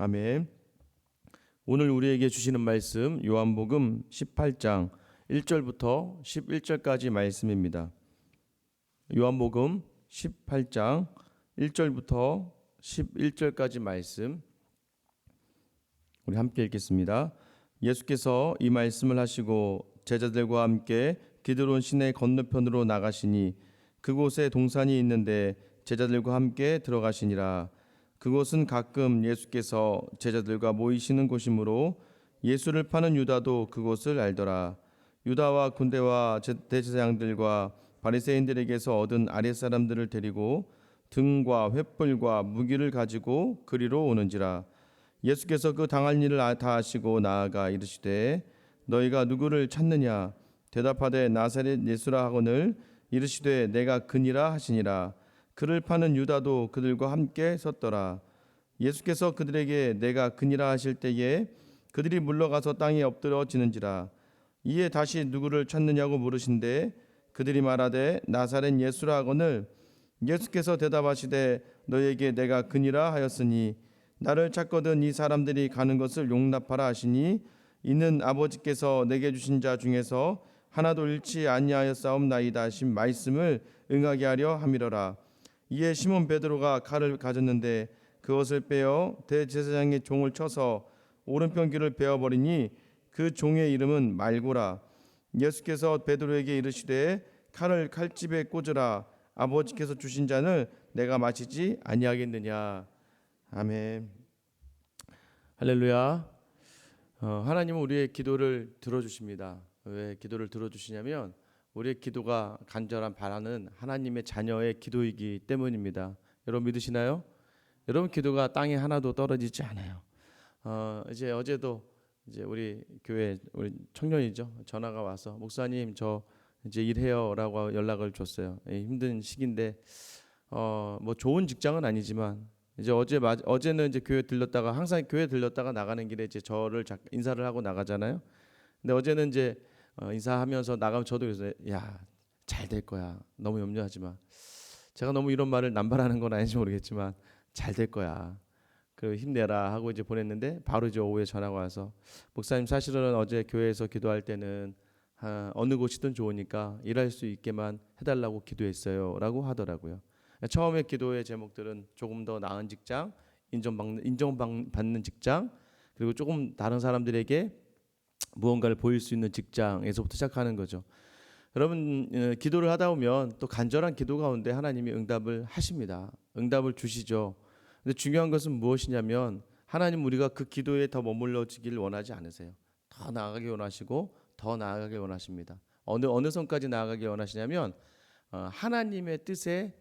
아멘. 오늘 우리에게 주시는 말씀 요한복음 18장 1절부터 11절까지 말씀입니다. 요한복음 18장 1절부터 11절까지 말씀 우리 함께 읽겠습니다. 예수께서 이 말씀을 하시고 제자들과 함께 기드론 시내 건너편으로 나가시니 그곳에 동산이 있는데 제자들과 함께 들어가시니라. 그곳은 가끔 예수께서 제자들과 모이시는 곳이므로 예수를 파는 유다도 그곳을 알더라. 유다와 군대와 대제사장들과 바리새인들에게서 얻은 아랫사람들을 데리고 등과 횃불과 무기를 가지고 그리로 오는지라. 예수께서 그 당할 일을 다 아시고 나아가 이르시되 너희가 누구를 찾느냐? 대답하되 나사렛 예수라 하거늘 이르시되 내가 그니라 하시니라. 그를 파는 유다도 그들과 함께 섰더라. 예수께서 그들에게 내가 그니라 하실 때에 그들이 물러가서 땅에 엎드러지는지라. 이에 다시 누구를 찾느냐고 물으신대 그들이 말하되 나사렛 예수라 하거늘 예수께서 대답하시되 너에게 내가 그니라 하였으니 나를 찾거든 이 사람들이 가는 것을 용납하라 하시니 이는 아버지께서 내게 주신 자 중에서 하나도 잃지 아니하였사옵나이다 하신 말씀을 응하게 하려 함이로라. 이에 시몬 베드로가 칼을 가졌는데 그것을 빼어 대제사장의 종을 쳐서 오른편 귀를 베어버리니 그 종의 이름은 말고라. 예수께서 베드로에게 이르시되 칼을 칼집에 꽂으라. 아버지께서 주신 잔을 내가 마시지 아니하겠느냐. 아멘. 할렐루야. 하나님은 우리의 기도를 들어주십니다. 왜 기도를 들어주시냐면 우리의 기도가 간절한 바라는 하나님의 자녀의 기도이기 때문입니다. 여러분 믿으시나요? 여러분 기도가 땅에 하나도 떨어지지 않아요. 이제 어제도 이제 우리 교회 우리 청년이죠 전화가 와서 목사님 저 이제 일해요라고 연락을 줬어요. 힘든 시기인데 뭐 좋은 직장은 아니지만 이제 어제는 이제 교회 들렀다가 항상 교회 들렀다가 나가는 길에 이제 저를 인사를 하고 나가잖아요. 근데 어제는 이제 인사하면서 나가면 저도 그래서 야 잘 될 거야 너무 염려하지 마. 제가 너무 이런 말을 남발하는 건 아닌지 모르겠지만 잘 될 거야. 그 힘내라 하고 이제 보냈는데 바로 이제 오후에 전화가 와서 목사님 사실은 어제 교회에서 기도할 때는 어느 곳이든 좋으니까 일할 수 있게만 해달라고 기도했어요라고 하더라고요. 처음에 기도의 제목들은 조금 더 나은 직장, 인정받는 직장, 그리고 조금 다른 사람들에게 무언가를 보일 수 있는 직장에서부터 시작하는 거죠. 여러분 기도를 하다 보면 또 간절한 기도 가운데 하나님이 응답을 하십니다. 응답을 주시죠. 근데 중요한 것은 무엇이냐면 하나님 우리가 그 기도에 더 머물러지길 원하지 않으세요. 더 나아가길 원하시고 더 나아가길 원하십니다. 어느 선까지 나아가길 원하시냐면 하나님의 뜻에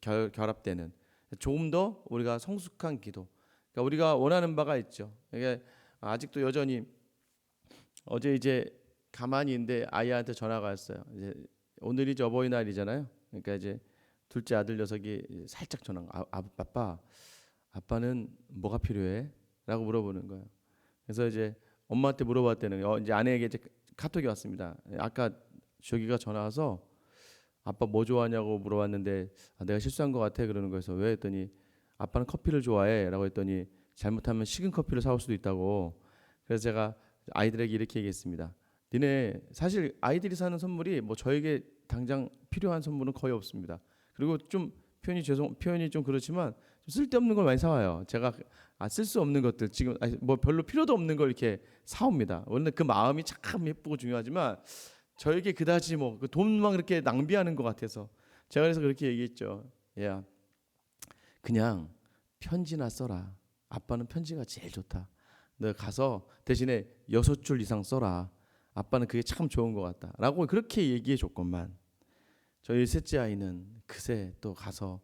결합되는 조금 더 우리가 성숙한 기도. 그러니까 우리가 원하는 바가 있죠. 이게 아직도 여전히 어제 이제 가만히 있는데 아이한테 전화가 왔어요. 이제 오늘이 어버이날이잖아요. 그러니까 이제 둘째 아들 녀석이 살짝 전화가 아빠는 뭐가 필요해? 라고 물어보는 거예요. 그래서 이제 엄마한테 물어봤더니 이제 아내에게 이제 카톡이 왔습니다. 아까 저기가 전화 와서 아빠 뭐 좋아하냐고 물어봤는데 내가 실수한 것 같아 그러는 거여서 왜 했더니 아빠는 커피를 좋아해 라고 했더니 잘못하면 식은 커피를 사올 수도 있다고. 그래서 제가 아이들에게 이렇게 얘기했습니다. 니네 사실 아이들이 사는 선물이 뭐 저에게 당장 필요한 선물은 거의 없습니다. 그리고 좀 표현이 좀 그렇지만 좀 쓸데없는 걸 많이 사와요. 제가 쓸 수 없는 것들 지금 뭐 별로 필요도 없는 걸 이렇게 사옵니다. 원래 그 마음이 참 예쁘고 중요하지만 저에게 그다지 뭐 그 돈만 그렇게 낭비하는 것 같아서 제가 그래서 그렇게 얘기했죠. 야 그냥 편지나 써라. 아빠는 편지가 제일 좋다. 너 가서 대신에 6줄 이상 써라. 아빠는 그게 참 좋은 것 같다 라고 그렇게 얘기해 줬건만 저희 셋째 아이는 그새 또 가서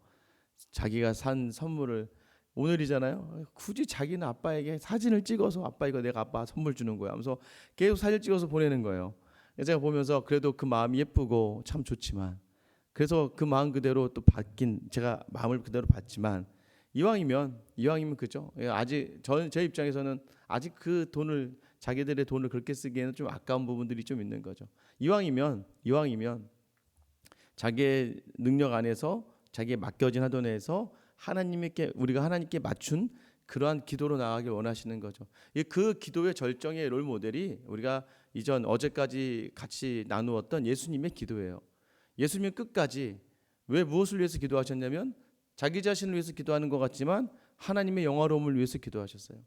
자기가 산 선물을 오늘이잖아요. 굳이 자기는 아빠에게 사진을 찍어서 아빠 이거 내가 아빠 선물 주는 거야 하면서 계속 사진 찍어서 보내는 거예요. 제가 보면서 그래도 그 마음이 예쁘고 참 좋지만 그래서 그 마음 그대로 또 제가 마음을 그대로 받지만 이왕이면 그죠. 아직 제 입장에서는 아직 그 돈을 자기들의 돈을 그렇게 쓰기에는 좀 아까운 부분들이 좀 있는 거죠. 이왕이면 자기의 능력 안에서 자기의 맡겨진 하도 내에서 우리가 하나님께 맞춘 그러한 기도로 나아가길 원하시는 거죠. 그 기도의 절정의 롤 모델이 우리가 어제까지 같이 나누었던 예수님의 기도예요. 예수님은 끝까지 왜 무엇을 위해서 기도하셨냐면 자기 자신을 위해서 기도하는 것 같지만 하나님의 영화로움을 위해서 기도하셨어요.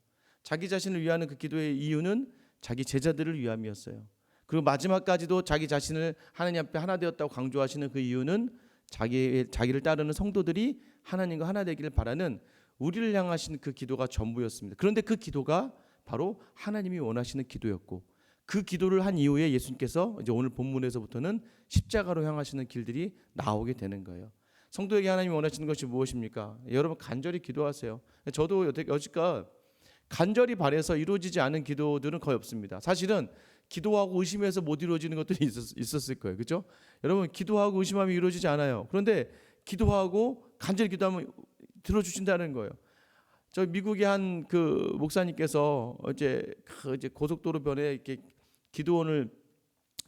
자기 자신을 위하는 그 기도의 이유는 자기 제자들을 위함이었어요. 그리고 마지막까지도 자기 자신을 하나님 앞에 하나 되었다고 강조하시는 그 이유는 자기를 따르는 성도들이 하나님과 하나 되기를 바라는 우리를 향하신 그 기도가 전부였습니다. 그런데 그 기도가 바로 하나님이 원하시는 기도였고 그 기도를 한 이후에 예수님께서 이제 오늘 본문에서부터는 십자가로 향하시는 길들이 나오게 되는 거예요. 성도에게 하나님이 원하시는 것이 무엇입니까? 여러분 간절히 기도하세요. 저도 여지껏 간절히 바라서 이루어지지 않은 기도들은 거의 없습니다. 사실은 기도하고 의심해서 못 이루어지는 것들이 있었을 거예요. 그렇죠? 여러분 기도하고 의심하면 이루어지지 않아요. 그런데 기도하고 간절히 기도하면 들어주신다는 거예요. 저 미국의 한 그 목사님께서 이제 고속도로 변에 이렇게 기도원을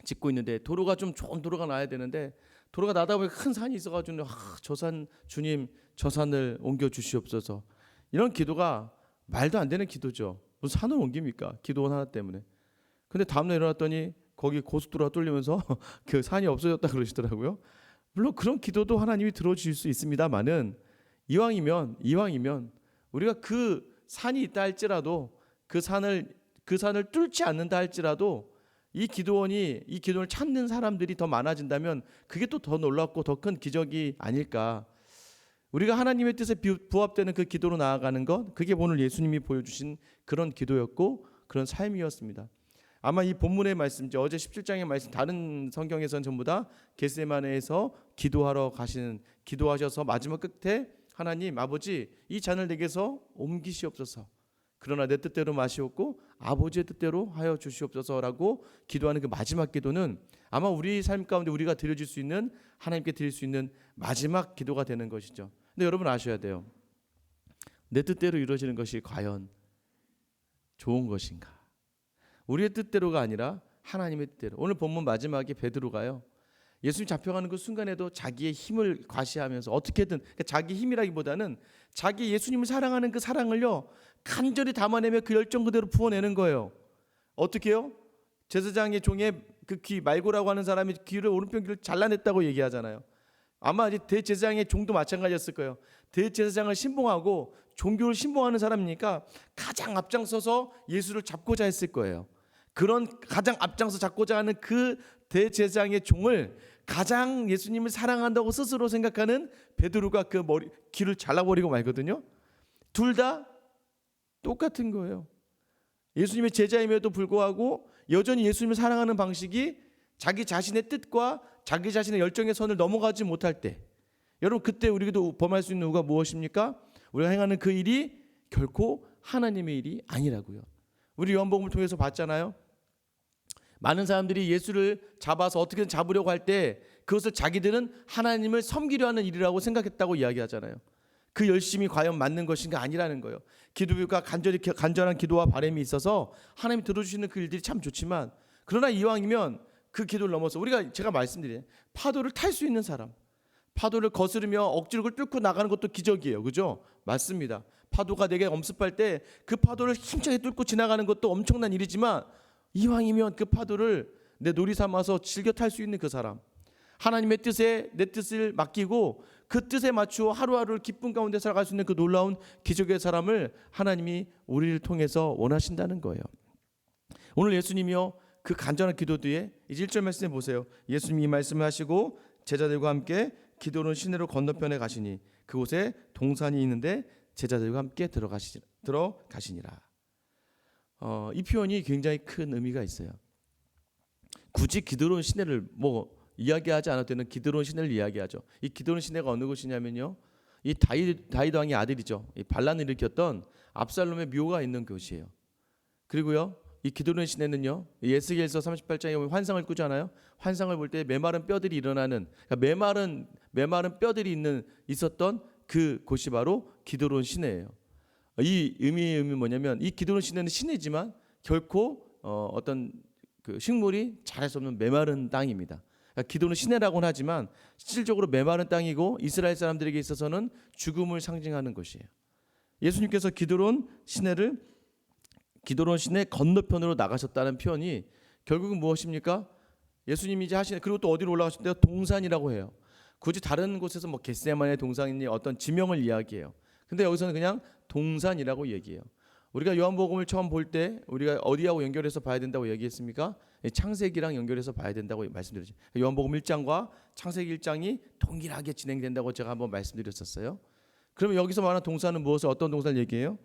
짓고 있는데 도로가 좀 좋은 도로가 나야 되는데 도로가 나다 보니 큰 산이 있어가지고 저 산 주님 저 산을 옮겨 주시옵소서. 이런 기도가 말도 안 되는 기도죠. 무슨 산을 옮깁니까? 기도원 하나 때문에. 근데 다음날 일어났더니 거기 고속도로가 뚫리면서 그 산이 없어졌다 그러시더라고요. 물론 그런 기도도 하나님이 들어주실 수 있습니다만은 이왕이면 우리가 그 산이 있다 할지라도 그 산을 뚫지 않는다 할지라도 이 기도원을 찾는 사람들이 더 많아진다면 그게 또 더 놀랍고 더 큰 기적이 아닐까. 우리가 하나님의 뜻에 부합되는 그 기도로 나아가는 것, 그게 오늘 예수님이 보여주신 그런 기도였고 그런 삶이었습니다. 아마 이 본문의 말씀, 어제 17장의 말씀, 다른 성경에서는 전부 다 겟세마네에서 기도하셔서 마지막 끝에 하나님 아버지 이 잔을 내게서 옮기시옵소서. 그러나 내 뜻대로 마시옵고 아버지의 뜻대로 하여 주시옵소서라고 기도하는 그 마지막 기도는 아마 우리 삶 가운데 우리가 드려질 수 있는 하나님께 드릴 수 있는 마지막 기도가 되는 것이죠. 근데 여러분 아셔야 돼요. 내 뜻대로 이루어지는 것이 과연 좋은 것인가? 우리의 뜻대로가 아니라 하나님의 뜻대로. 오늘 본문 마지막에 베드로가요. 예수님 잡혀가는 그 순간에도 자기의 힘을 과시하면서 어떻게든 그러니까 자기 힘이라기보다는 자기 예수님을 사랑하는 그 사랑을요 간절히 담아내며 그 열정 그대로 부어내는 거예요. 어떻게요? 제사장의 종의 그 귀 말고라고 하는 사람이 오른편 귀를 잘라냈다고 얘기하잖아요. 아마 대제사장의 종도 마찬가지였을 거예요. 대제사장을 신봉하고 종교를 신봉하는 사람이니까 가장 앞장서서 예수를 잡고자 했을 거예요. 그런 가장 앞장서 잡고자 하는 그 대제사장의 종을 가장 예수님을 사랑한다고 스스로 생각하는 베드로가 그 귀를 잘라버리고 말거든요. 둘 다 똑같은 거예요. 예수님의 제자임에도 불구하고 여전히 예수님을 사랑하는 방식이 자기 자신의 뜻과 자기 자신의 열정의 선을 넘어가지 못할 때, 여러분 그때 우리도 범할 수 있는 우가 무엇입니까? 우리가 행하는 그 일이 결코 하나님의 일이 아니라고요. 우리 요한복음을 통해서 봤잖아요. 많은 사람들이 예수를 잡아서 어떻게든 잡으려고 할 때 그것을 자기들은 하나님을 섬기려 하는 일이라고 생각했다고 이야기하잖아요. 그 열심이 과연 맞는 것인가 아니라는 거예요. 기도가 간절한 기도와 바람이 있어서 하나님이 들어주시는 그 일들이 참 좋지만 그러나 이왕이면 그 기도를 넘어서 제가 말씀드린 파도를 탈 수 있는 사람, 파도를 거스르며 억지로 뚫고 나가는 것도 기적이에요. 그죠? 맞습니다. 파도가 내게 엄습할 때 그 파도를 힘차게 뚫고 지나가는 것도 엄청난 일이지만 이왕이면 그 파도를 내 놀이 삼아서 즐겨 탈 수 있는 그 사람, 하나님의 뜻에 내 뜻을 맡기고 그 뜻에 맞추어 하루하루를 기쁨 가운데 살아갈 수 있는 그 놀라운 기적의 사람을 하나님이 우리를 통해서 원하신다는 거예요. 오늘 예수님이요 그 간절한 기도 뒤에 이제 1절 말씀해 보세요. 예수님이 이 말씀을 하시고 제자들과 함께 기도로는 시내로 건너편에 가시니 그곳에 동산이 있는데 제자들과 함께 들어가시니라. 이 표현이 굉장히 큰 의미가 있어요. 굳이 기드론 시내를 이야기하지 않아도 되는 기드론 시내를 이야기하죠. 이 기드론 시내가 어느 곳이냐면요, 이 다윗 왕의 아들이죠. 이 반란을 일으켰던 압살롬의 묘가 있는 곳이에요. 그리고요, 이 기드론 시내는요, 에스겔서 38장에 보면 환상을 꾸잖아요. 환상을 볼 때 메마른 뼈들이 일어나는, 그러니까 메마른 뼈들이 있었던 그 곳이 바로 기드론 시내예요. 이 의미는 뭐냐면 이 기드론 시내는 시내지만 결코 어떤 그 식물이 자랄 수 없는 메마른 땅입니다. 그러니까 기드론 시내라고는 하지만 실질적으로 메마른 땅이고 이스라엘 사람들에게 있어서는 죽음을 상징하는 것이에요. 예수님께서 기드론 시내 건너편으로 나가셨다는 표현이 결국은 무엇입니까? 예수님이 이제 하시는, 그리고 또 어디로 올라가셨대요? 동산이라고 해요. 굳이 다른 곳에서 뭐 겟세마네 동산이니 어떤 지명을 이야기해요. 근데 여기서는 그냥 동산이라고 얘기해요. 우리가 요한복음을 처음 볼 때 우리가 어디하고 연결해서 봐야 된다고 얘기했습니까? 창세기랑 연결해서 봐야 된다고 말씀드렸죠. 요한복음 1장과 창세기 1장이 동일하게 진행된다고 제가 한번 말씀드렸었어요. 그러면 여기서 말하는 동산은 무엇을, 어떤 동산을 얘기해요?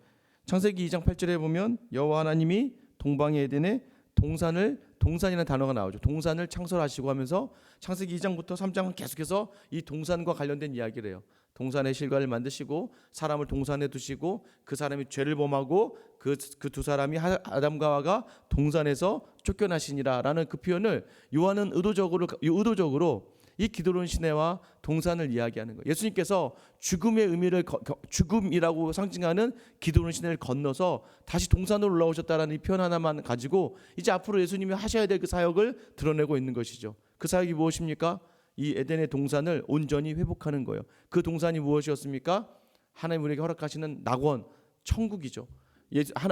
창세기 2장 8절에 보면 여호와 하나님이 동방의 에덴에 동산이라는 단어가 나오죠. 동산을 창설하시고 하면서 창세기 2장부터 3장은 계속해서 이 동산과 관련된 이야기를 해요. 동산의 실과를 만드시고 사람을 동산에 두시고 그 사람이 죄를 범하고 그 두 사람이 아담과 하와가 동산에서 쫓겨나시니라라는 그 표현을 요한은 의도적으로 이 기드론 시내와 동산을 이야기하는 거예요. 예수님께서 죽음의 의미를 죽음이라고 상징하는 기드론 시내를 건너서 다시 동산으로 올라오셨다라는 이 표현 하나만 가지고 이제 앞으로 예수님이 하셔야 될 그 사역을 드러내고 있는 것이죠. 그 사역이 무엇입니까? 이 에덴의 동산을 온전히 회복하는 거예요. 그 동산이 무엇이었습니까? 하나님 우리에게 허락하시는 낙원, 천국이죠.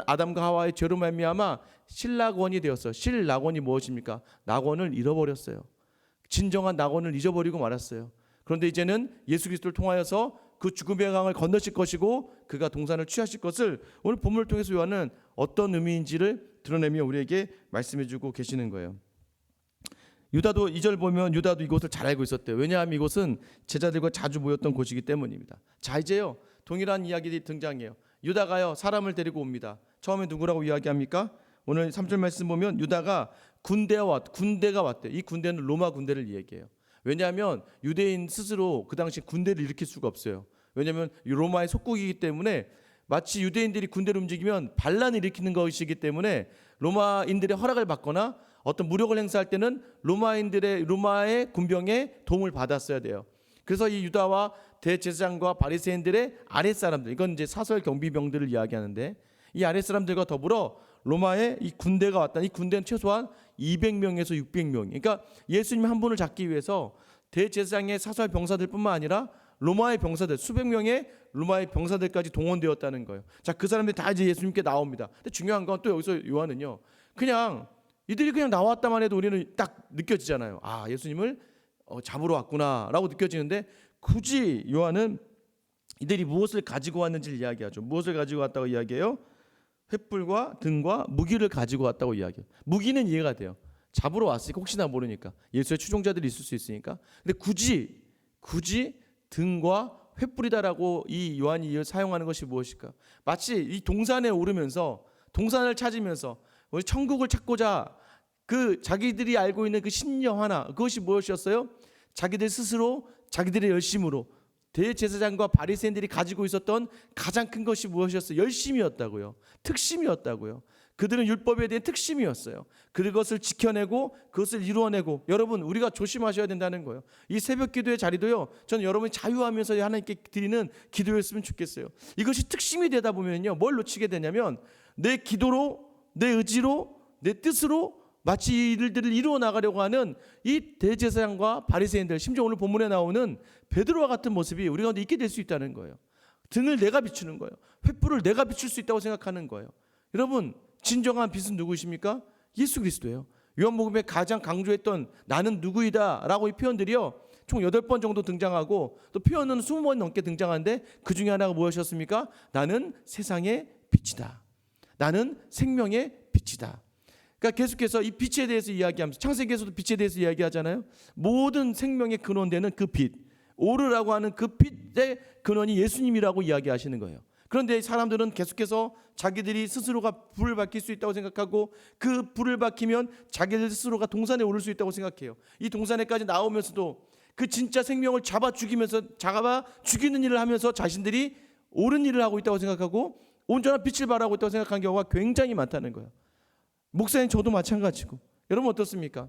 아담과 하와의 죄로 말미암아 실낙원이 되었어요. 실낙원이 무엇입니까? 낙원을 잃어버렸어요. 진정한 낙원을 잊어버리고 말았어요. 그런데 이제는 예수 그리스도를 통하여서 그 죽음의 강을 건너실 것이고 그가 동산을 취하실 것을 오늘 본문을 통해서 요한은 어떤 의미인지를 드러내며 우리에게 말씀해주고 계시는 거예요. 유다도 2절 보면 유다도 이곳을 잘 알고 있었대요. 왜냐하면 이곳은 제자들과 자주 모였던 곳이기 때문입니다. 자, 이제요 동일한 이야기들이 등장해요. 유다가요 사람을 데리고 옵니다. 처음에 누구라고 이야기합니까? 오늘 3절 말씀 보면 유다가 군대가 왔대요. 이 군대는 로마 군대를 얘기해요. 왜냐하면 유대인 스스로 그 당시 군대를 일으킬 수가 없어요. 왜냐하면 로마의 속국이기 때문에 마치 유대인들이 군대를 움직이면 반란을 일으키는 것이기 때문에 로마인들의 허락을 받거나 어떤 무력을 행사할 때는 로마의 군병의 도움을 받았어야 돼요. 그래서 이 유다와 대제사장과 바리새인들의 아랫사람들, 이건 이제 사설 경비병들을 이야기하는데 이 아랫사람들과 더불어 로마의 이 군대가 왔다. 이 군대는 최소한 200명에서 600명. 그러니까 예수님 한 분을 잡기 위해서 대제사장의 사설 병사들뿐만 아니라 로마의 병사들, 수백 명의 로마의 병사들까지 동원되었다는 거예요. 자, 그 사람들이 다 이제 예수님께 나옵니다. 근데 중요한 건 또 여기서 요한은요, 그냥 이들이 그냥 나왔다만 해도 우리는 딱 느껴지잖아요. 아, 예수님을 잡으러 왔구나라고 느껴지는데 굳이 요한은 이들이 무엇을 가지고 왔는지를 이야기하죠. 무엇을 가지고 왔다고 이야기해요? 횃불과 등과 무기를 가지고 왔다고 이야기해요. 무기는 이해가 돼요. 잡으러 왔으니까 혹시나 모르니까 예수의 추종자들이 있을 수 있으니까. 근데 굳이 등과 횃불이다라고 이 요한이 이걸 사용하는 것이 무엇일까? 마치 이 동산에 오르면서 동산을 찾으면서 우리 천국을 찾고자 그 자기들이 알고 있는 그 신념 하나, 그것이 무엇이었어요? 자기들 스스로 자기들의 열심으로 대제사장과 바리새인들이 가지고 있었던 가장 큰 것이 무엇이었어요? 열심이었다고요. 특심이었다고요. 그들은 율법에 대한 특심이었어요. 그것을 지켜내고 그것을 이루어내고, 여러분 우리가 조심하셔야 된다는 거예요. 이 새벽 기도의 자리도요, 저는 여러분이 자유하면서 하나님께 드리는 기도였으면 좋겠어요. 이것이 특심이 되다 보면요, 뭘 놓치게 되냐면 내 기도로, 내 의지로, 내 뜻으로 마치 이 일들을 이루어 나가려고 하는 이 대제사장과 바리새인들, 심지어 오늘 본문에 나오는 베드로와 같은 모습이 우리 가운데 있게 될 수 있다는 거예요. 등을 내가 비추는 거예요. 횃불을 내가 비출 수 있다고 생각하는 거예요. 여러분, 진정한 빛은 누구십니까? 예수 그리스도예요. 요한복음에 가장 강조했던 나는 누구이다 라고 이 표현들이요, 총 8번 정도 등장하고 또 표현은 20번 넘게 등장하는데 그 중에 하나가 무엇이었습니까? 나는 세상의 빛이다. 나는 생명의 빛이다. 그러니까 계속해서 이 빛에 대해서 이야기하면서 창세기에서도 빛에 대해서 이야기하잖아요. 모든 생명의 근원되는 그 빛, 오르라고 하는 그 빛의 근원이 예수님이라고 이야기하시는 거예요. 그런데 사람들은 계속해서 자기들이 스스로가 불을 밝힐 수 있다고 생각하고 그 불을 밝히면 자기들 스스로가 동산에 오를 수 있다고 생각해요. 이 동산에까지 나오면서도 그 진짜 생명을 잡아 죽이는 일을 하면서 자신들이 옳은 일을 하고 있다고 생각하고 온전한 빛을 발하고 있다고 생각하는 경우가 굉장히 많다는 거예요. 목사님 저도 마찬가지고. 여러분 어떻습니까?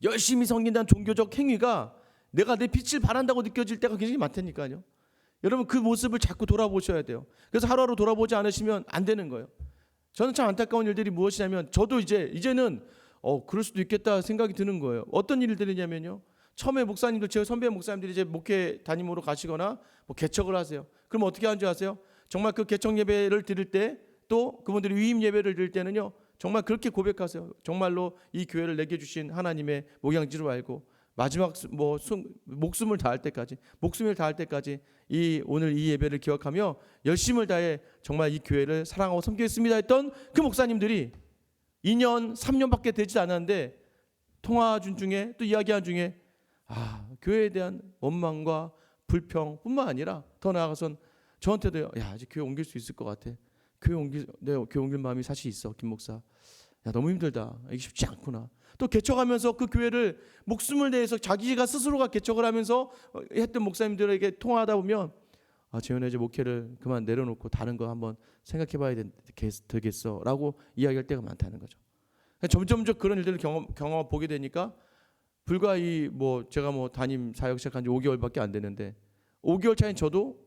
열심히 섬긴다는 종교적 행위가 내가 내 빛을 발한다고 느껴질 때가 굉장히 많다니까요. 여러분 그 모습을 자꾸 돌아보셔야 돼요. 그래서 하루하루 돌아보지 않으시면 안 되는 거예요. 저는 참 안타까운 일들이 무엇이냐면 저도 이제는 그럴 수도 있겠다 생각이 드는 거예요. 어떤 일들이냐면요, 처음에 목사님들, 제 선배 목사님들이 이제 목회 담임으로 가시거나 뭐 개척을 하세요. 그럼 어떻게 하는 줄 아세요? 정말 그 개청 예배를 드릴 때, 또 그분들이 위임 예배를 드릴 때는요, 정말 그렇게 고백하세요. 정말로 이 교회를 내게 주신 하나님의 목양지로 알고 마지막 목숨을 다할 때까지 오늘 이 예배를 기억하며 열심을 다해 정말 이 교회를 사랑하고 섬기겠습니다 했던 그 목사님들이 2년 3년밖에 되지 않았는데 통화 중에 또 이야기한 중에 교회에 대한 원망과 불평뿐만 아니라 더 나아가선 저한테도 이제 교회 옮길 수 있을 것 같아. 교회 옮길 마음이 사실 있어, 김 목사. 너무 힘들다. 이게 쉽지 않구나. 또 개척하면서 그 교회를 목숨을 내서 자기가 스스로가 개척을 하면서 했던 목사님들에게 통화하다 보면 재현아, 이제 목회를 그만 내려놓고 다른 거 한번 생각해봐야 되겠어 라고 이야기할 때가 많다는 거죠. 점점 그런 일들을 경험 보게 되니까 불과 제가 담임 사역 시작한 지 5개월밖에 안 되는데 5개월 차인 저도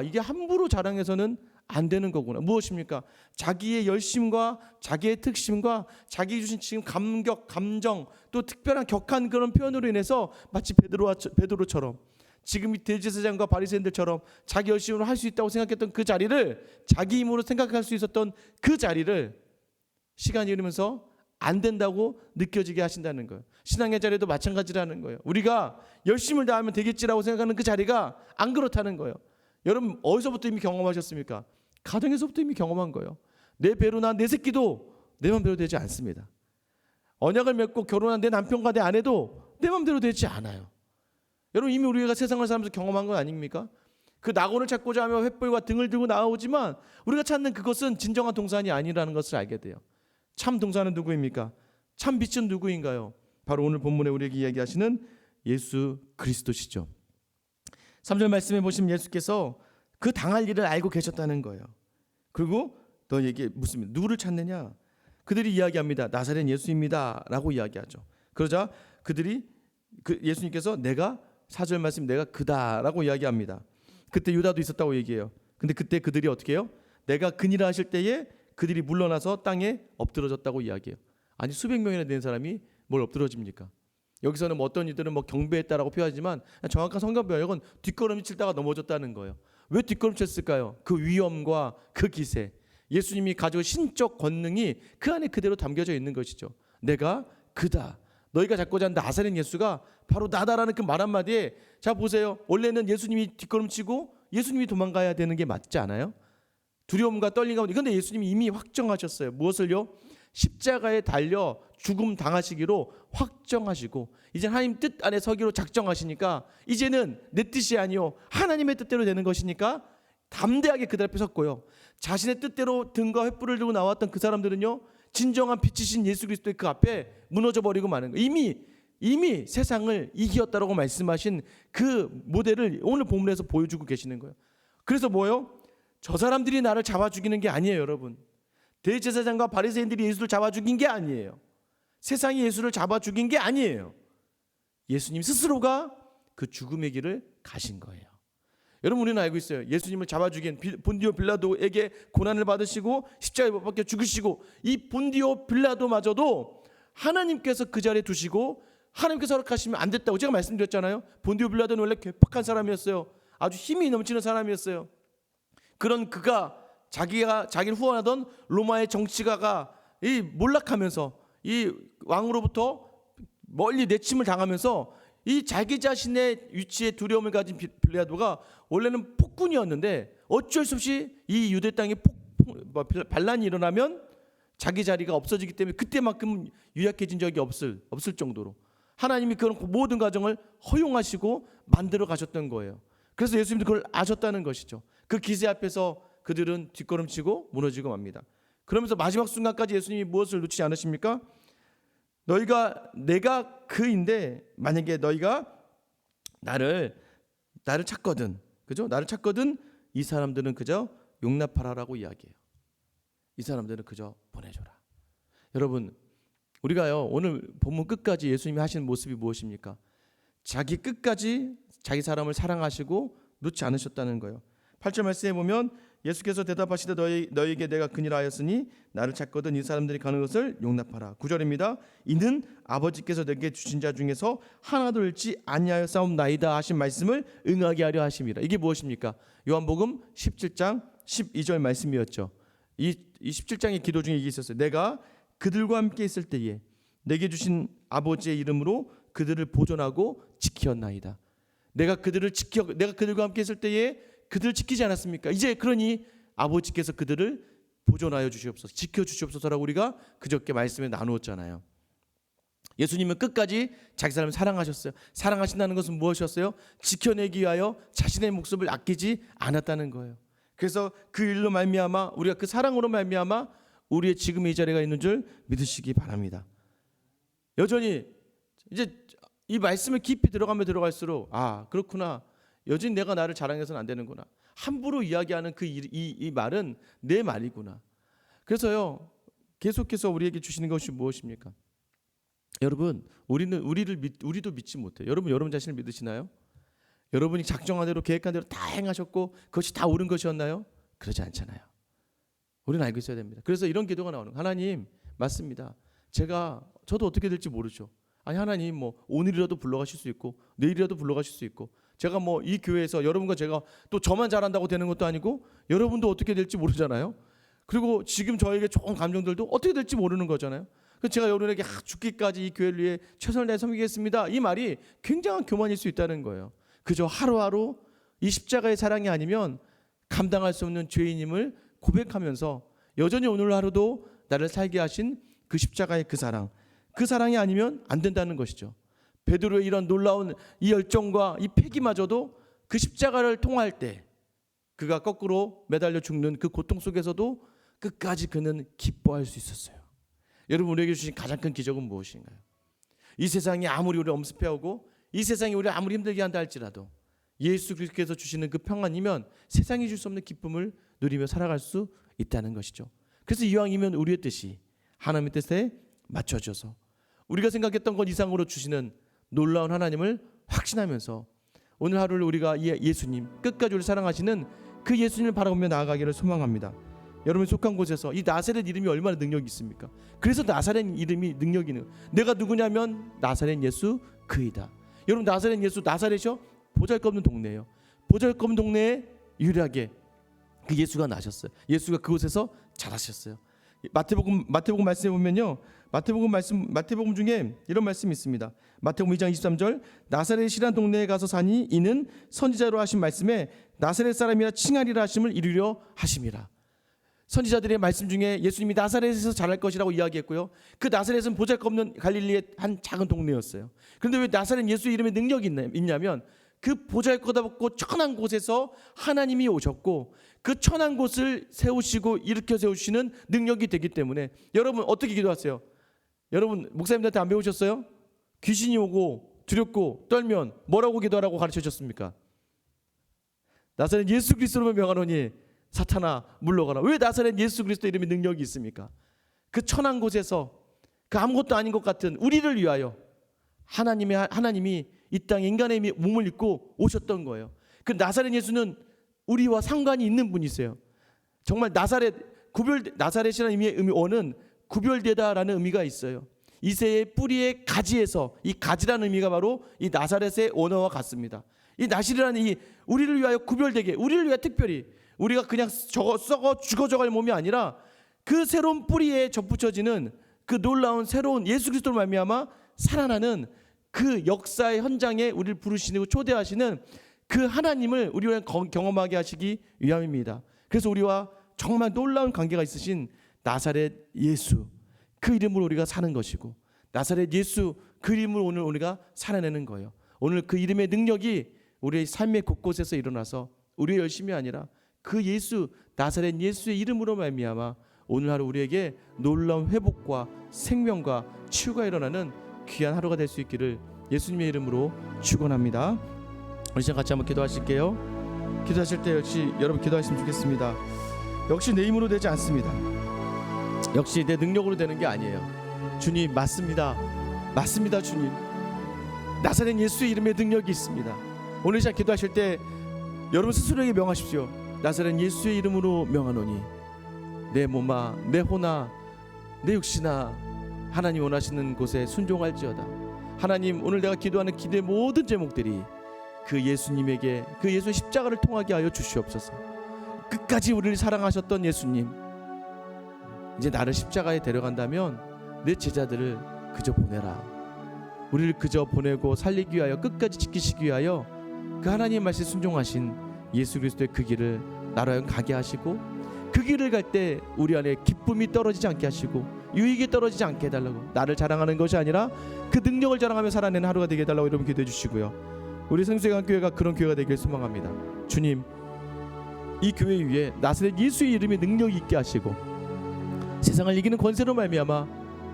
이게 함부로 자랑해서는 안 되는 거구나. 무엇입니까? 자기의 열심과 자기의 특심과 자기 주신 지금 감격, 감정, 또 특별한 격한 그런 표현으로 인해서 마치 베드로처럼 지금 이 대제사장과 바리새인들처럼 자기 열심으로 할 수 있다고 생각했던 그 자리를, 자기 힘으로 생각할 수 있었던 그 자리를 시간이 흐르면서 안 된다고 느껴지게 하신다는 거예요. 신앙의 자리도 마찬가지라는 거예요. 우리가 열심을 다하면 되겠지라고 생각하는 그 자리가 안 그렇다는 거예요. 여러분 어디서부터 이미 경험하셨습니까? 가정에서부터 이미 경험한 거예요. 내 배로 난 내 새끼도 내 맘대로 되지 않습니다. 언약을 맺고 결혼한 내 남편과 내 아내도 내 맘대로 되지 않아요. 여러분 이미 우리가 세상을 살면서 경험한 건 아닙니까? 그 낙원을 찾고자 하며 횃불과 등을 들고 나오지만 우리가 찾는 그것은 진정한 동산이 아니라는 것을 알게 돼요. 참 동산은 누구입니까? 참 빛은 누구인가요? 바로 오늘 본문에 우리에게 이야기하시는 예수 그리스도시죠. 3절 말씀해 보시면 예수께서 그 당할 일을 알고 계셨다는 거예요. 그리고 너에게 묻습니다. 누구를 찾느냐? 그들이 이야기합니다. 나사렛 예수입니다 라고 이야기하죠. 그러자 예수님께서 내가 4절 말씀 내가 그다라고 이야기합니다. 그때 유다도 있었다고 얘기해요. 근데 그때 그들이 어떻게 해요? 내가 그니라 하실 때에 그들이 물러나서 땅에 엎드러졌다고 이야기해요. 아니 수백 명이나 되는 사람이 뭘 엎드러집니까? 여기서는 어떤 이들은 경배했다라고 표현하지만 정확한 성경 번역은 뒷걸음질 치다가 넘어졌다는 거예요. 왜 뒷걸음쳤을까요? 그 위엄과 그 기세, 예수님이 가지고 신적 권능이 그 안에 그대로 담겨져 있는 것이죠. 내가 그다. 너희가 찾고자 하는 나사렛 예수가 바로 나다라는 그 말 한마디에 자 보세요. 원래는 예수님이 뒷걸음치고 예수님이 도망가야 되는 게 맞지 않아요? 두려움과 떨림 가운데. 그런데 예수님이 이미 확정하셨어요. 무엇을요? 십자가에 달려 죽음 당하시기로 확정하시고 이제 하나님 뜻 안에 서기로 작정하시니까 이제는 내 뜻이 아니요 하나님의 뜻대로 되는 것이니까 담대하게 그들 앞에 섰고요. 자신의 뜻대로 등과 횃불을 들고 나왔던 그 사람들은요 진정한 빛이신 예수 그리스도의 그 앞에 무너져 버리고 마는 거예요. 이미 세상을 이기었다라고 말씀하신 그 모델을 오늘 본문에서 보여주고 계시는 거예요. 그래서 뭐요? 저 사람들이 나를 잡아 죽이는 게 아니에요, 여러분. 대제사장과 바리새인들이 예수를 잡아 죽인 게 아니에요. 세상이 예수를 잡아 죽인 게 아니에요. 예수님 스스로가 그 죽음의 길을 가신 거예요. 여러분 우리는 알고 있어요. 예수님을 잡아 죽인 본디오 빌라도에게 고난을 받으시고 십자가에 못 박혀 죽으시고 이 본디오 빌라도마저도 하나님께서 그 자리에 두시고 하나님께서 허락하시면 안 됐다고 제가 말씀드렸잖아요. 본디오 빌라도는 원래 괴팍한 사람이었어요. 아주 힘이 넘치는 사람이었어요. 그런 그가 자기를 후원하던 로마의 정치가가 이 몰락하면서 이 왕으로부터 멀리 내침을 당하면서 이 자기 자신의 위치에 두려움을 가진 빌라도가 원래는 폭군이었는데 어쩔 수 없이 이 유대 땅에 반란이 일어나면 자기 자리가 없어지기 때문에 그때만큼 유약해진 적이 없을 정도로 하나님이 그런 모든 과정을 허용하시고 만들어 가셨던 거예요. 그래서 예수님도 그걸 아셨다는 것이죠. 그 기세 앞에서 그들은 뒷걸음치고 무너지고 맙니다. 그러면서 마지막 순간까지 예수님이 무엇을 놓치지 않으십니까? 내가 그인데 만약에 너희가 나를 찾거든, 그죠? 나를 찾거든 이 사람들은 그저 용납하라라고 이야기해요. 이 사람들은 그저 보내줘라. 여러분 우리가요 오늘 본문 끝까지 예수님이 하시는 모습이 무엇입니까? 자기 끝까지 자기 사람을 사랑하시고 놓지 않으셨다는 거예요. 8절 말씀에 보면 예수께서 대답하시되 너희에게 내가 그니라 하였으니 나를 찾거든 이 사람들이 가는 것을 용납하라. 9절입니다. 이는 아버지께서 내게 주신 자 중에서 하나도 잃지 아니하여 싸움나이다 하신 말씀을 응하게 하려 하심이라. 이게 무엇입니까? 요한복음 17장 12절 말씀이었죠. 이 17장의 기도 중에 이게 있었어요. 내가 그들과 함께 있을 때에 내게 주신 아버지의 이름으로 그들을 보존하고 지켰나이다. 내가 그들과 함께 있을 때에 그들을 지키지 않았습니까? 이제 그러니 아버지께서 그들을 보존하여 주시옵소서, 지켜 주시옵소서라고 우리가 그저께 말씀에 나누었잖아요. 예수님은 끝까지 자기 사람을 사랑하셨어요. 사랑하신다는 것은 무엇이었어요? 지켜내기 위하여 자신의 목숨을 아끼지 않았다는 거예요. 그래서 그 일로 말미암아, 우리가 그 사랑으로 말미암아 우리의 지금 이 자리가 있는 줄 믿으시기 바랍니다. 여전히 이제 이 말씀을 깊이 들어가면 들어갈수록 그렇구나, 여전히 내가 나를 자랑해서는 안 되는구나, 함부로 이야기하는 이 말은 내 말이구나. 그래서요, 계속해서 우리에게 주시는 것이 무엇입니까? 여러분, 우리도 믿지 못해요. 여러분 자신을 믿으시나요? 여러분이 작정한 대로, 계획한 대로 다 행하셨고 그것이 다 옳은 것이었나요? 그러지 않잖아요. 우리는 알고 있어야 됩니다. 그래서 이런 기도가 나오는 거예요. 하나님, 맞습니다. 저도 어떻게 될지 모르죠. 하나님, 오늘이라도 불러가실 수 있고 내일이라도 불러가실 수 있고, 제가 이 교회에서 여러분과 제가 또 저만 잘한다고 되는 것도 아니고 여러분도 어떻게 될지 모르잖아요. 그리고 지금 저에게 좋은 감정들도 어떻게 될지 모르는 거잖아요. 그래서 제가 여러분에게 죽기까지 이 교회를 위해 최선을 다해 섬기겠습니다, 이 말이 굉장한 교만일 수 있다는 거예요. 그저 하루하루 이 십자가의 사랑이 아니면 감당할 수 없는 죄인임을 고백하면서 여전히 오늘 하루도 나를 살게 하신 그 십자가의 그 사랑이 아니면 안 된다는 것이죠. 베드로의 이런 놀라운 이 열정과 이 패기마저도 그 십자가를 통할 때 그가 거꾸로 매달려 죽는 그 고통 속에서도 끝까지 그는 기뻐할 수 있었어요. 여러분, 우리에게 주신 가장 큰 기적은 무엇인가요? 이 세상이 아무리 우리를 엄습해오고 이 세상이 우리를 아무리 힘들게 한다 할지라도 예수 그리스도께서 주시는 그 평안이면 세상이 줄 수 없는 기쁨을 누리며 살아갈 수 있다는 것이죠. 그래서 이왕이면 우리의 뜻이 하나님의 뜻에 맞춰져서 우리가 생각했던 것 이상으로 주시는 놀라운 하나님을 확신하면서 오늘 하루를 우리가 예수님, 끝까지 우리를 사랑하시는 그 예수님을 바라보며 나아가기를 소망합니다. 여러분이 속한 곳에서 이 나사렛 이름이 얼마나 능력이 있습니까? 그래서 나사렛 이름이 능력이 있는, 내가 누구냐면 나사렛 예수 그이다. 여러분, 나사렛 예수, 나사렛이요, 보잘것없는 동네예요. 보잘것없는 동네에 유일하게 그 예수가 나셨어요. 예수가 그곳에서 자라셨어요. 마태복음 말씀해 보면요, 마태복음 중에 이런 말씀이 있습니다. 마태복음 2장 23절, 나사렛이란 동네에 가서 사니 이는 선지자로 하신 말씀에 나사렛 사람이라 칭하리라 하심을 이루려 하심이라. 선지자들의 말씀 중에 예수님이 나사렛에서 자랄 것이라고 이야기했고요, 그 나사렛은 보잘것없는 갈릴리의 한 작은 동네였어요. 그런데 왜 나사렛 예수 이름에 능력이 있냐면 그 보잘것없고 천한 곳에서 하나님이 오셨고 그 천한 곳을 세우시고 일으켜 세우시는 능력이 되기 때문에. 여러분, 어떻게 기도하세요? 여러분, 목사님들한테 안 배우셨어요? 귀신이 오고 두렵고 떨면 뭐라고 기도하라고 가르쳐줬습니까? 나사렛 예수 그리스도로 명하노니 사탄아 물러가라. 왜 나사렛 예수 그리스도 이름에 능력이 있습니까? 그 천한 곳에서 그 아무것도 아닌 것 같은 우리를 위하여 하나님이 이 땅에 인간의 몸을 입고 오셨던 거예요. 그 나사렛 예수는 우리와 상관이 있는 분이세요. 정말 나사렛이라는 의미 원은 구별되다라는 의미가 있어요. 이새의 뿌리의 가지에서, 이 가지라는 의미가 바로 이 나사렛의 원어와 같습니다. 이 나실이라는 이 우리를 위하여 구별되게, 우리를 위해 특별히, 우리가 그냥 썩어 죽어져갈 몸이 아니라 그 새로운 뿌리에 접붙여지는 그 놀라운 새로운 예수 그리스도로 말미암아 살아나는 그 역사의 현장에 우리를 부르시고 초대하시는 그 하나님을 우리와 경험하게 하시기 위함입니다. 그래서 우리와 정말 놀라운 관계가 있으신 나사렛 예수, 그 이름으로 우리가 사는 것이고, 나사렛 예수 그 이름으로 오늘 우리가 살아내는 거예요. 오늘 그 이름의 능력이 우리의 삶의 곳곳에서 일어나서 우리의 열심이 아니라 그 예수, 나사렛 예수의 이름으로 말미암아 오늘 하루 우리에게 놀라운 회복과 생명과 치유가 일어나는 귀한 하루가 될 수 있기를 예수님의 이름으로 축원합니다. 우리 시간 같이 한번 기도하실게요. 기도하실 때 역시 여러분 기도하시면 좋겠습니다. 역시 내 힘으로 되지 않습니다. 역시 내 능력으로 되는 게 아니에요. 주님, 맞습니다. 맞습니다. 주님, 나사렛 예수의 이름에 능력이 있습니다. 오늘 시간 기도하실 때 여러분 스스로에게 명하십시오. 나사렛 예수의 이름으로 명하노니 내 몸아, 내 혼아, 내 육신아 하나님 원하시는 곳에 순종할지어다. 하나님, 오늘 내가 기도하는 기도의 모든 제목들이 그 예수님에게, 그 예수의 십자가를 통하게 하여 주시옵소서. 끝까지 우리를 사랑하셨던 예수님, 이제 나를 십자가에 데려간다면 내 제자들을 그저 보내라. 우리를 그저 보내고 살리기 위하여 끝까지 지키시기 위하여 그 하나님의 말씀에 순종하신 예수 그리스도의 그 길을 나로 하여금 가게 하시고, 그 길을 갈 때 우리 안에 기쁨이 떨어지지 않게 하시고 유익이 떨어지지 않게 해달라고, 나를 자랑하는 것이 아니라 그 능력을 자랑하며 살아내는 하루가 되게 해달라고 여러분 기도해 주시고요. 우리 성수회관교회가 그런 교회가 되길 소망합니다. 주님, 이 교회 위에 나사렛 예수의 이름에 능력이 있게 하시고 세상을 이기는 권세로 말미암아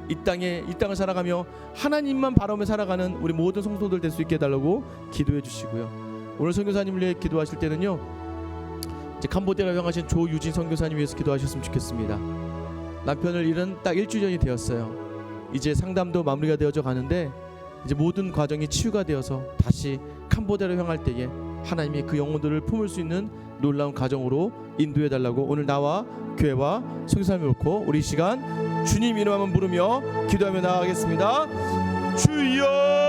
이 땅을 살아가며 하나님만 바라보며 살아가는 우리 모든 성도들 될 수 있게 해달라고 기도해 주시고요. 오늘 선교사님을 위해 기도하실 때는요, 이제 캄보디아를 향하신 조유진 선교사님 위해서 기도하셨으면 좋겠습니다. 남편을 잃은 딱 일주년이 되었어요. 이제 상담도 마무리가 되어져 가는데 이제 모든 과정이 치유가 되어서 다시 캄보디아를 향할 때에 하나님이 그 영혼들을 품을 수 있는 놀라운 가정으로 인도해 달라고 오늘 나와 교회와 성교사님을 놓고 우리 이 시간 주님 이름 한번 부르며 기도하며 나아가겠습니다. 주여